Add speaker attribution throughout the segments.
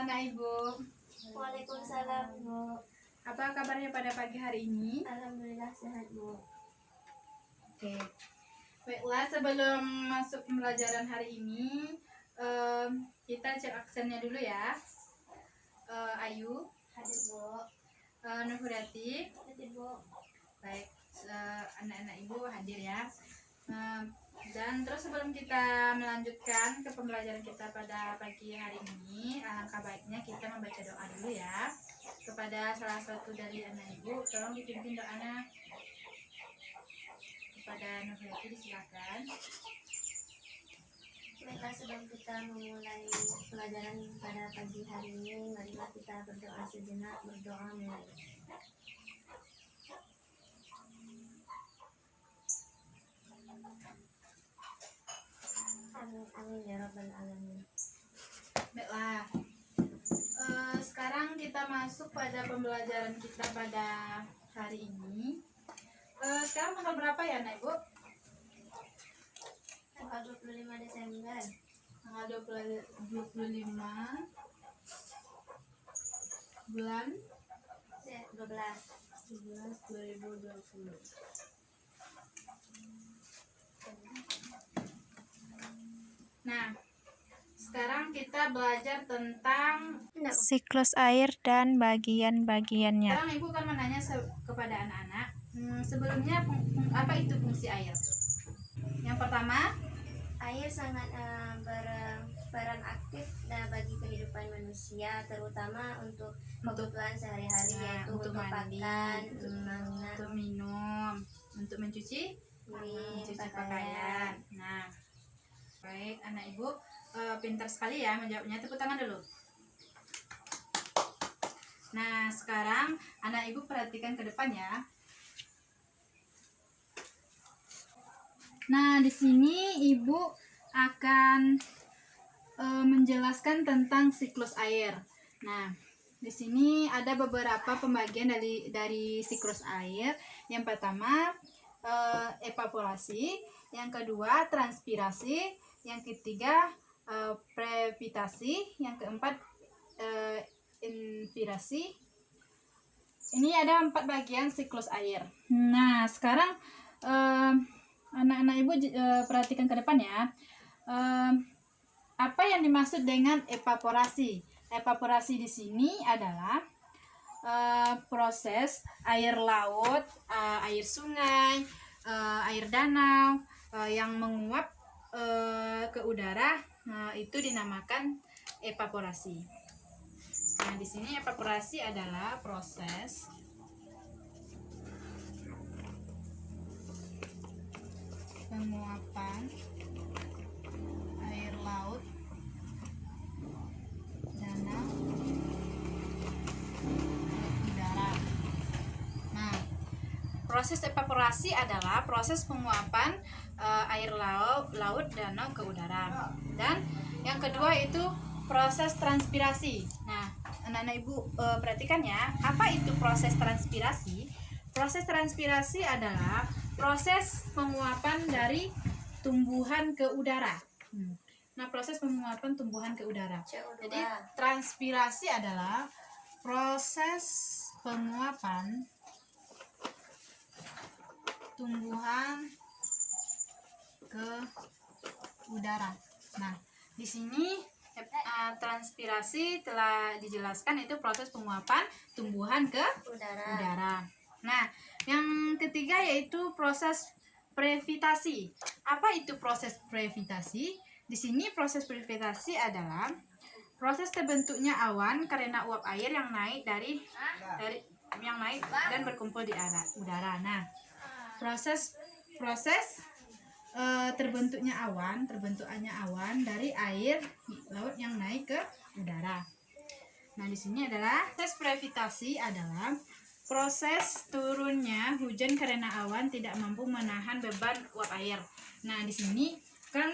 Speaker 1: anak Ibu.
Speaker 2: Waalaikumsalam, Bu.
Speaker 1: Apa kabarnya pada pagi hari ini?
Speaker 2: Alhamdulillah sehat, Bu.
Speaker 1: Oke. Baiklah, sebelum masuk pembelajaran hari ini, kita cek aksennya dulu ya. Ayu,
Speaker 2: Hadir, Bu.
Speaker 1: Nurhayati,
Speaker 2: Hadir, Bu.
Speaker 1: baik, anak-anak Ibu hadir ya. Dan terus sebelum kita melanjutkan ke pembelajaran kita pada pagi hari ini, alangkah baiknya kita membaca doa dulu ya kepada salah satu dari anak Ibu. Tolong dipimpin doanya kepada Nurhayati, disilakan.
Speaker 2: Baiklah, sebelum kita memulai pelajaran pada pagi hari ini, marilah kita berdoa sejenak, berdoa mulai. Amin, amin ya rabbal alamin.
Speaker 1: Baiklah, sekarang kita masuk pada pembelajaran kita pada hari ini. Sekarang tanggal berapa ya, Nak Ibu?
Speaker 2: Tanggal 25 Desember.
Speaker 1: Tanggal 25 bulan
Speaker 2: 12.
Speaker 1: 2020. Nah, sekarang kita belajar tentang
Speaker 3: siklus air dan bagian-bagiannya.
Speaker 1: sekarang Ibu akan menanya kepada anak-anak, sebelumnya apa itu fungsi air? Yang pertama,
Speaker 2: Air sangat berperan aktif bagi kehidupan manusia, terutama untuk kebutuhan sehari-hari, yaitu
Speaker 1: untuk
Speaker 2: untuk
Speaker 1: mandi,
Speaker 2: makan, untuk
Speaker 1: untuk minum, untuk mencuci pakaian. Nah, baik anak Ibu, pintar sekali ya menjawabnya. Tepuk tangan dulu. Nah, sekarang anak Ibu perhatikan ke depan ya. Nah, di sini Ibu akan menjelaskan tentang siklus air. Nah, di sini ada beberapa pembagian dari siklus air. Yang pertama, evaporasi, yang kedua transpirasi, yang ketiga previtasi, yang keempat infiltrasi. Ini ada 4 bagian siklus air. Nah, sekarang anak-anak Ibu perhatikan ke depan ya. Apa yang dimaksud dengan evaporasi? Evaporasi di sini adalah proses air laut, air sungai, air danau yang menguap ke udara, itu dinamakan evaporasi. Nah, di sini evaporasi adalah proses penguapan air laut, danau, udara. Nah, proses evaporasi adalah proses penguapan air laut, danau ke udara. Dan yang kedua itu proses transpirasi. Nah, anak-anak Ibu perhatikan ya, apa itu proses transpirasi? Proses transpirasi adalah proses penguapan dari tumbuhan ke udara. Nah, proses penguapan tumbuhan ke udara. Jadi, transpirasi adalah proses penguapan tumbuhan ke udara. Nah, di sini transpirasi telah dijelaskan, itu proses penguapan tumbuhan ke udara. Nah, yang ketiga yaitu proses previtasi. Apa itu proses previtasi? Di sini proses previtasi adalah proses terbentuknya awan karena uap air yang naik dan berkumpul di udara. Nah, proses terbentukannya awan dari air laut yang naik ke udara. Nah, di sini adalah proses previtasi adalah proses turunnya hujan karena awan tidak mampu menahan beban uap air. Nah, di sini kan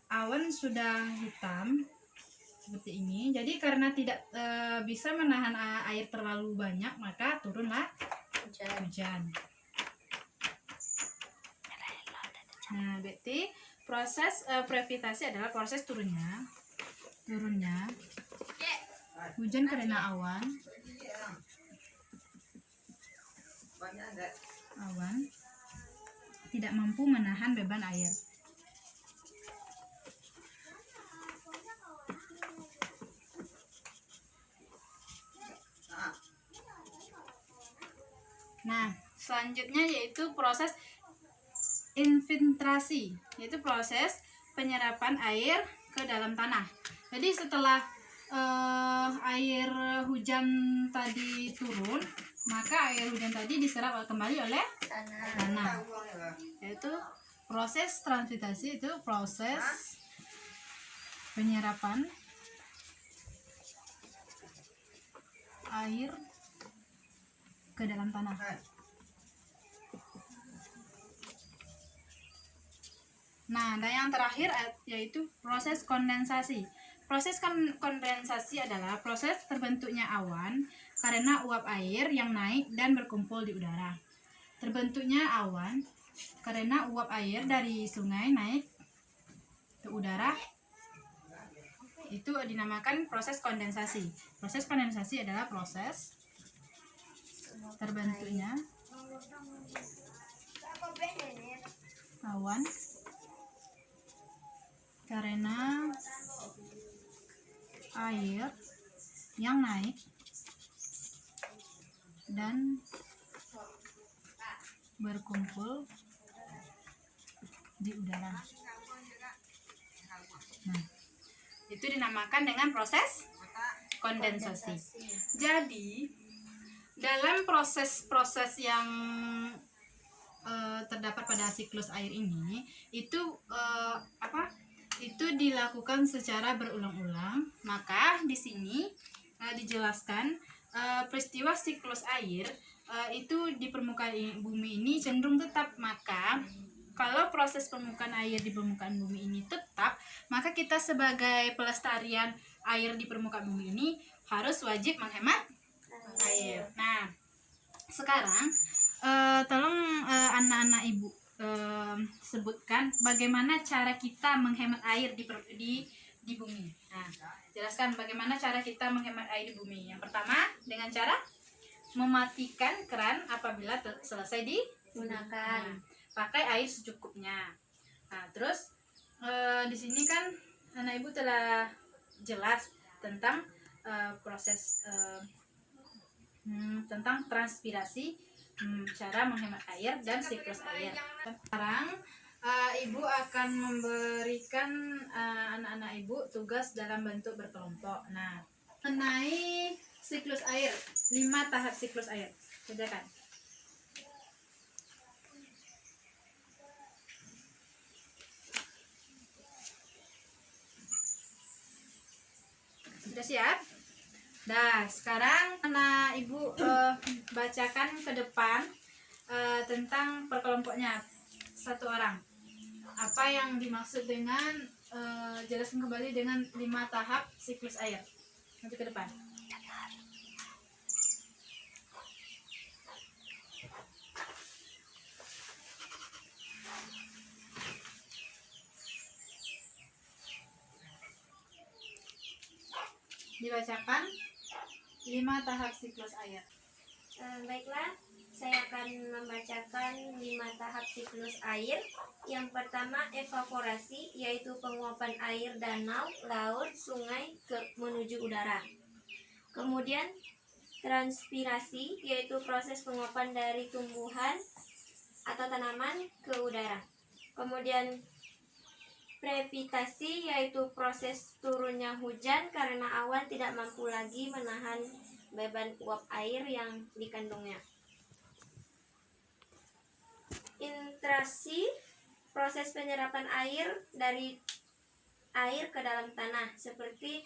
Speaker 1: awan sudah hitam seperti ini. Jadi karena tidak bisa menahan air terlalu banyak, maka turunlah hujan. Nah, berarti proses previtasi adalah proses turunnya Hujan karena awan tidak mampu menahan beban air. Nah, selanjutnya yaitu proses infiltrasi, yaitu proses penyerapan air ke dalam tanah. Jadi setelah air hujan tadi turun, maka air hujan tadi diserap kembali oleh tanah. Yaitu proses transfiltrasi, itu proses penyerapan air ke dalam tanah. Nah, dan yang terakhir yaitu proses kondensasi. Proses kondensasi adalah proses terbentuknya awan karena uap air yang naik dan berkumpul di udara. Terbentuknya awan karena uap air dari sungai naik ke udara, itu dinamakan proses kondensasi. Proses kondensasi adalah proses terbentuknya awan karena air yang naik dan berkumpul di udara. Nah, itu dinamakan dengan proses kondensasi. Jadi, dalam proses-proses yang terdapat pada siklus air ini, itu itu dilakukan secara berulang-ulang. Maka di sini dijelaskan peristiwa siklus air itu di permukaan bumi ini cenderung tetap. Maka kalau proses permukaan air di permukaan bumi ini tetap, maka kita sebagai pelestarian air di permukaan bumi ini harus wajib menghemat air. Nah, sekarang tolong anak-anak ibu sebutkan bagaimana cara kita menghemat air di bumi. Nah, jelaskan bagaimana cara kita menghemat air di bumi. Yang pertama, dengan cara mematikan keran apabila selesai digunakan. Pakai air secukupnya. Nah, terus di sini kan anak ibu telah jelas tentang proses tentang transpirasi, cara menghemat air dan siklus air. Sekarang ibu akan memberikan anak-anak ibu tugas dalam bentuk berkelompok. Nah, mengenai siklus air, 5 tahap siklus air. Kerjakan. Sudah siap? Nah, sekarang anak ibu bacakan ke depan tentang perkelompoknya satu orang. Apa yang dimaksud dengan jelaskan kembali dengan 5 tahap siklus air. Nanti ke depan. Dibacakan 5 tahap siklus air.
Speaker 2: Baiklah, saya akan membacakan 5 tahap siklus air. Yang pertama, evaporasi, yaitu penguapan air danau, laut, sungai menuju udara. Kemudian transpirasi, yaitu proses penguapan dari tumbuhan atau tanaman ke udara. Kemudian previtasi, yaitu proses turunnya hujan karena awan tidak mampu lagi menahan beban uap air yang dikandungnya. Intrasi, proses penyerapan air dari air ke dalam tanah, seperti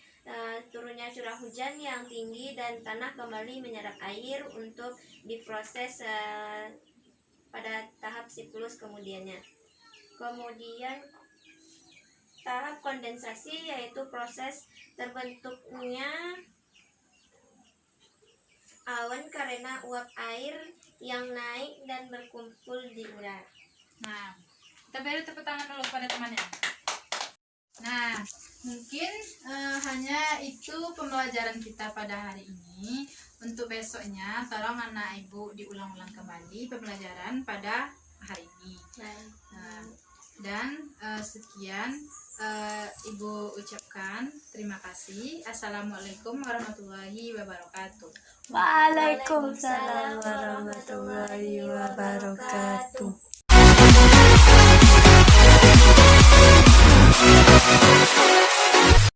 Speaker 2: turunnya curah hujan yang tinggi dan tanah kembali menyerap air untuk diproses pada tahap siklus kemudiannya. Kemudian tahap kondensasi, yaitu proses terbentuknya awan karena uap air yang naik dan berkumpul di udara.
Speaker 1: Nah, kita beri tepuk tangan dulu pada temannya. Nah, mungkin hanya itu pembelajaran kita pada hari ini. Untuk besoknya, tolong anak ibu diulang-ulang kembali pembelajaran pada hari ini. Nah, dan sekian ibu ucapkan terima kasih. Assalamualaikum warahmatullahi wabarakatuh.
Speaker 3: Waalaikumsalam warahmatullahi wabarakatuh.